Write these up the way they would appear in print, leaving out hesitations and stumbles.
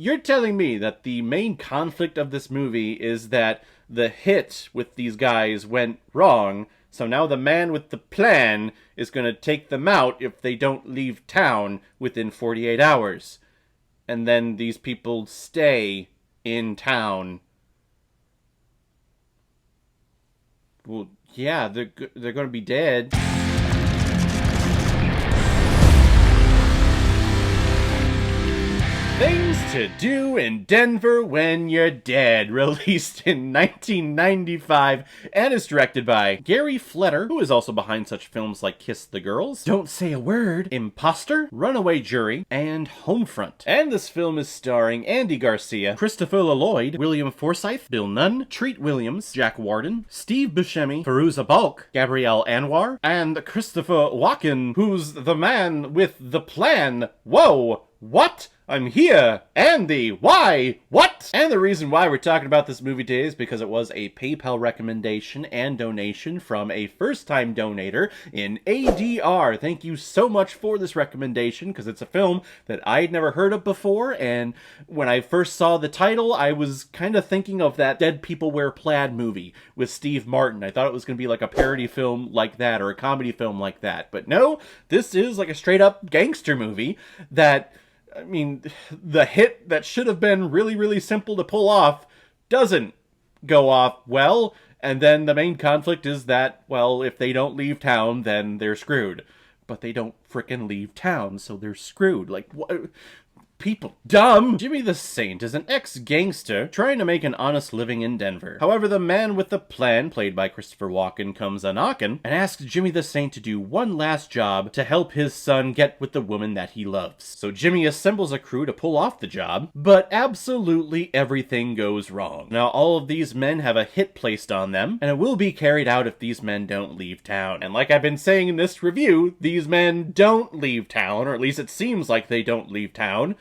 You're telling me that the main conflict of this movie is that the hit with these guys went wrong, so now the man with the plan is gonna take them out if they don't leave town within 48 hours. And then these people stay in town. Well, yeah, they're gonna be dead. Things to Do in Denver When You're Dead, released in 1995, and is directed by Gary Fleder, who is also behind such films like Kiss the Girls, Don't Say a Word, Imposter, Runaway Jury, and Homefront. And this film is starring Andy Garcia, Christopher Lloyd, William Forsythe, Bill Nunn, Treat Williams, Jack Warden, Steve Buscemi, Fairuza Balk, Gabrielle Anwar, and Christopher Walken, who's the man with the plan. Whoa! What? I'm here! Andy! Why? What? And the reason why we're talking about this movie today is because it was a PayPal recommendation and donation from a first-time donator in ADR. Thank you so much for this recommendation, because it's a film that I'd never heard of before, and when I first saw the title, I was kind of thinking of that Dead People Wear Plaid movie with Steve Martin. I thought it was going to be like a parody film like that, or a comedy film like that. But no, this is like a straight-up gangster movie that... I mean, the hit that should have been really, really simple to pull off doesn't go off well, and then the main conflict is that, well, if they don't leave town, then they're screwed. But they don't frickin' leave town, so they're screwed. Like, what? People dumb! Jimmy the Saint is an ex-gangster trying to make an honest living in Denver. However, the man with the plan, played by Christopher Walken, comes a-knockin' and asks Jimmy the Saint to do one last job to help his son get with the woman that he loves. So Jimmy assembles a crew to pull off the job, but absolutely everything goes wrong. Now, all of these men have a hit placed on them, and it will be carried out if these men don't leave town. And like I've been saying in this review, these men don't leave town, or at least it seems like they don't leave town.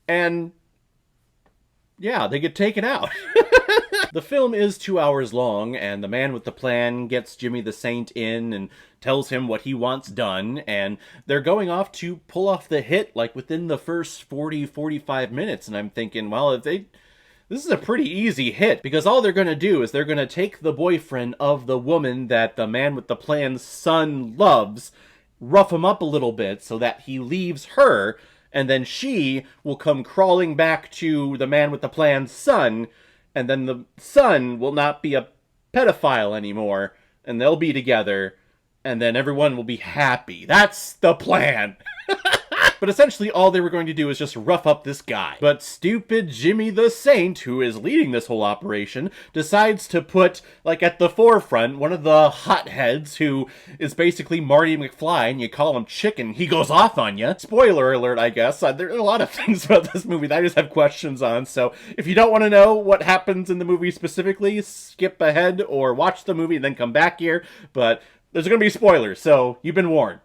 And, yeah, they get taken out. The film is 2 hours long, and the man with the plan gets Jimmy the Saint in and tells him what he wants done, and they're going off to pull off the hit, like, within the first 40-45 minutes, and I'm thinking, well, this is a pretty easy hit, because all they're gonna do is they're gonna take the boyfriend of the woman that the man with the plan's son loves, rough him up a little bit so that he leaves her, and then she will come crawling back to the man with the plan's son, and then the son will not be a pedophile anymore, and they'll be together, and then everyone will be happy. That's the plan! But essentially all they were going to do is just rough up this guy. But stupid Jimmy the Saint, who is leading this whole operation, decides to put, like, at the forefront, one of the hotheads who is basically Marty McFly, and you call him Chicken, he goes off on you. Spoiler alert, I guess. There are a lot of things about this movie that I just have questions on, so if you don't want to know what happens in the movie specifically, skip ahead or watch the movie and then come back here, but there's going to be spoilers, so you've been warned.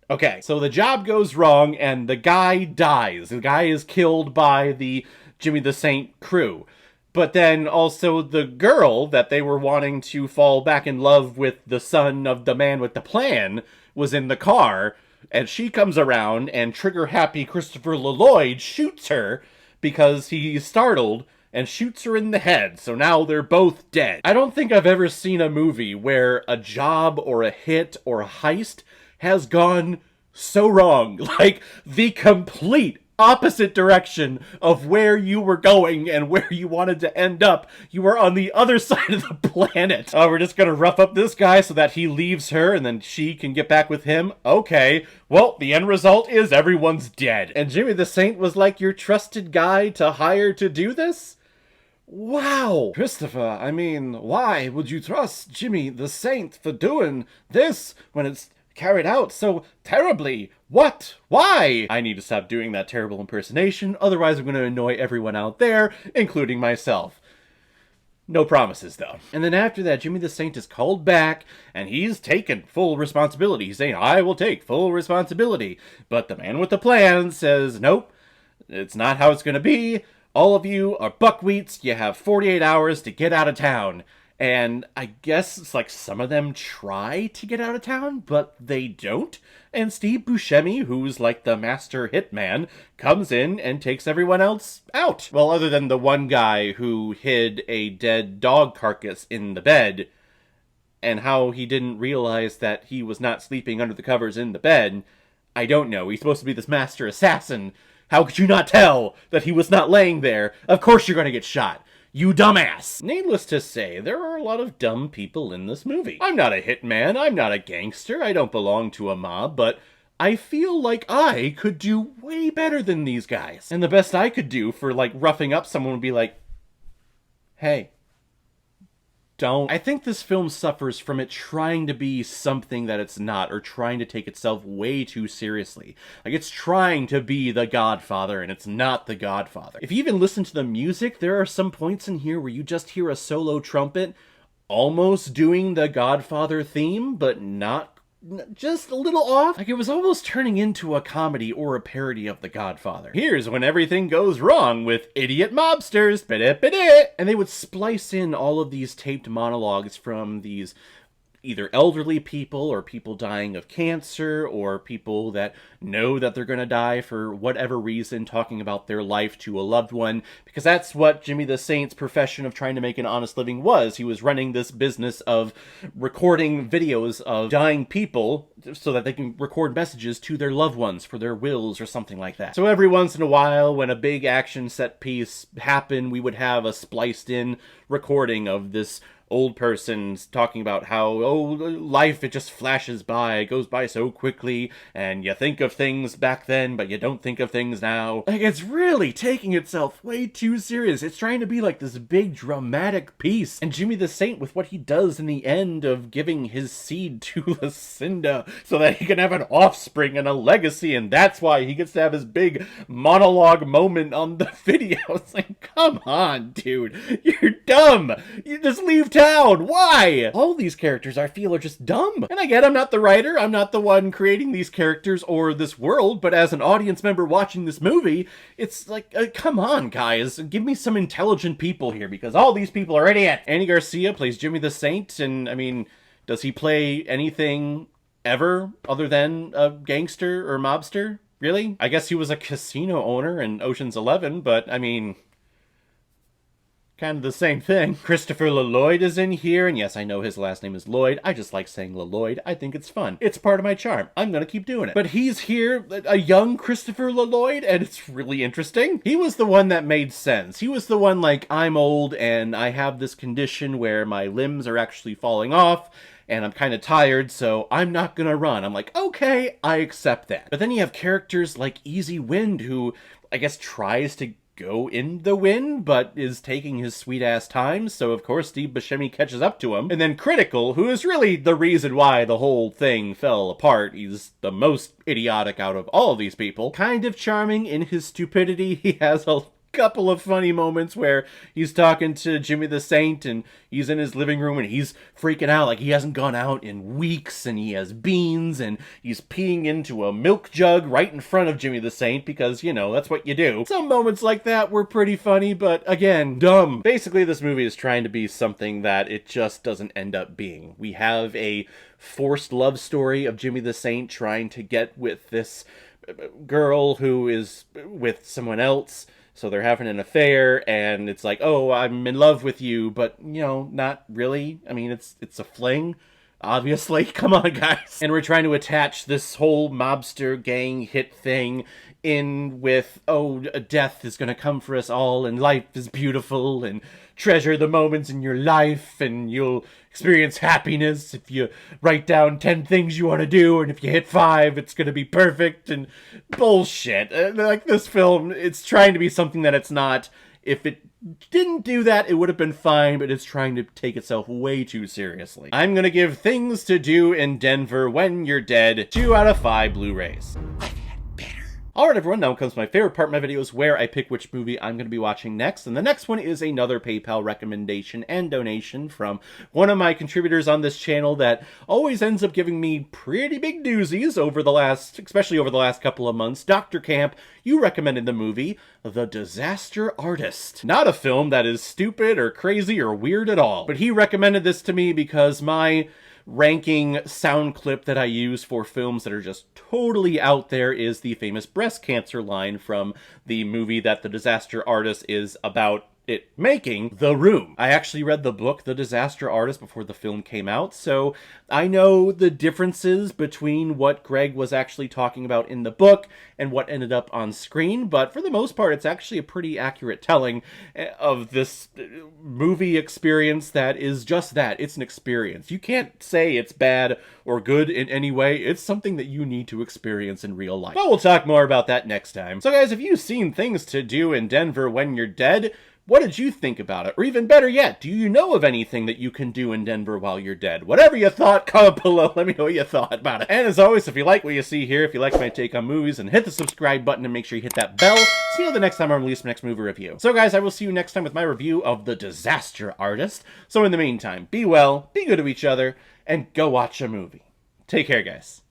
Okay, so the job goes wrong, and the guy dies. The guy is killed by the Jimmy the Saint crew. But then also the girl that they were wanting to fall back in love with the son of the man with the plan was in the car, and she comes around, and trigger-happy Christopher Lloyd shoots her because he's startled, and shoots her in the head, so now they're both dead. I don't think I've ever seen a movie where a job or a hit or a heist has gone so wrong. Like, the complete opposite direction of where you were going and where you wanted to end up. You were on the other side of the planet. Oh, we're just gonna rough up this guy so that he leaves her and then she can get back with him? Okay. Well, the end result is everyone's dead. And Jimmy the Saint was like your trusted guy to hire to do this? Wow! Christopher, I mean, why would you trust Jimmy the Saint for doing this when it's carried out so terribly? What? Why? I need to stop doing that terrible impersonation, otherwise I'm going to annoy everyone out there, including myself. No promises, though. And then after that, Jimmy the Saint is called back, and he's taken full responsibility. He's saying, I will take full responsibility. But the man with the plan says, nope, it's not how it's going to be. All of you are buckwheats. You have 48 hours to get out of town. And I guess it's like some of them try to get out of town, but they don't. And Steve Buscemi, who's like the master hitman, comes in and takes everyone else out. Well, other than the one guy who hid a dead dog carcass in the bed, and how he didn't realize that he was not sleeping under the covers in the bed, I don't know. He's supposed to be this master assassin. How could you not tell that he was not laying there? Of course you're gonna get shot. You dumbass! Needless to say, there are a lot of dumb people in this movie. I'm not a hitman, I'm not a gangster, I don't belong to a mob, but I feel like I could do way better than these guys. And the best I could do for, like, roughing up someone would be like, hey, don't. I think this film suffers from it trying to be something that it's not, or trying to take itself way too seriously. Like, it's trying to be The Godfather, and it's not The Godfather. If you even listen to the music, there are some points in here where you just hear a solo trumpet almost doing the Godfather theme, but not just a little off. Like, it was almost turning into a comedy or a parody of The Godfather. Here's when everything goes wrong with idiot mobsters, and they would splice in all of these taped monologues from these either elderly people or people dying of cancer or people that know that they're going to die for whatever reason, talking about their life to a loved one, because that's what Jimmy the Saint's profession of trying to make an honest living was. He was running this business of recording videos of dying people so that they can record messages to their loved ones for their wills or something like that. So every once in a while, when a big action set piece happened, we would have a spliced in recording of this old person's talking about how, oh, life, it just flashes by, it goes by so quickly, and you think of things back then, but you don't think of things now. Like, it's really taking itself way too serious. It's trying to be like this big dramatic piece. And Jimmy the Saint, with what he does in the end of giving his seed to Lucinda so that he can have an offspring and a legacy, and that's why he gets to have his big monologue moment on the video. It's like, come on, dude. You're dumb. You just leave town. Why? All these characters, I feel, are just dumb. And I get I'm not the writer, I'm not the one creating these characters or this world, but as an audience member watching this movie, it's like, come on, guys, give me some intelligent people here, because all these people are idiots. Andy Garcia plays Jimmy the Saint, and I mean, does he play anything ever other than a gangster or mobster? Really? I guess he was a casino owner in Ocean's 11, but I mean, kind of the same thing. Christopher Lloyd is in here, and yes, I know his last name is Lloyd. I just like saying Lloyd. I think it's fun. It's part of my charm. I'm gonna keep doing it. But he's here, a young Christopher Lloyd, and it's really interesting. He was the one that made sense. He was the one like, I'm old, and I have this condition where my limbs are actually falling off, and I'm kind of tired, so I'm not gonna run. I'm like, okay, I accept that. But then you have characters like Easy Wind, who I guess tries to go in the wind, but is taking his sweet-ass time, so of course Steve Buscemi catches up to him. And then Critical, who is really the reason why the whole thing fell apart. He's the most idiotic out of all of these people. Kind of charming in his stupidity. He has a couple of funny moments where he's talking to Jimmy the Saint and he's in his living room and he's freaking out like he hasn't gone out in weeks, and he has beans and he's peeing into a milk jug right in front of Jimmy the Saint because, you know, that's what you do. Some moments like that were pretty funny, but again, dumb. Basically, this movie is trying to be something that it just doesn't end up being. We have a forced love story of Jimmy the Saint trying to get with this girl who is with someone else. So they're having an affair, and it's like, oh, I'm in love with you, but, you know, not really. I mean, it's a fling, obviously. Come on, guys. And we're trying to attach this whole mobster gang hit thing in with, oh, death is gonna come for us all, and life is beautiful, and treasure the moments in your life, and you'll experience happiness if you write down 10 things you want to do, and if you hit 5, it's gonna be perfect, and bullshit. Like, this film, it's trying to be something that it's not. If it didn't do that, it would have been fine, but it's trying to take itself way too seriously. I'm gonna give Things to Do in Denver When You're Dead 2 out of 5 Blu-rays. Alright everyone, now comes my favorite part of my videos where I pick which movie I'm going to be watching next, and the next one is another PayPal recommendation and donation from one of my contributors on this channel that always ends up giving me pretty big doozies especially over the last couple of months. Dr. Camp, you recommended the movie The Disaster Artist. Not a film that is stupid or crazy or weird at all, but he recommended this to me because my ranking sound clip that I use for films that are just totally out there is the famous breast cancer line from the movie that The Disaster Artist is about it making, The Room. I actually read the book, The Disaster Artist, before the film came out, so I know the differences between what Greg was actually talking about in the book and what ended up on screen, but for the most part, it's actually a pretty accurate telling of this movie experience that is just that. It's an experience. You can't say it's bad or good in any way. It's something that you need to experience in real life. But we'll talk more about that next time. So guys, if you've seen things to do in Denver when you're dead, what did you think about it? Or even better yet, do you know of anything that you can do in Denver while you're dead? Whatever you thought, comment below. Let me know what you thought about it. And as always, if you like what you see here, if you like my take on movies, and hit the subscribe button and make sure you hit that bell. See you the next time I release my next movie review. So guys, I will see you next time with my review of The Disaster Artist. So in the meantime, be well, be good to each other, and go watch a movie. Take care, guys.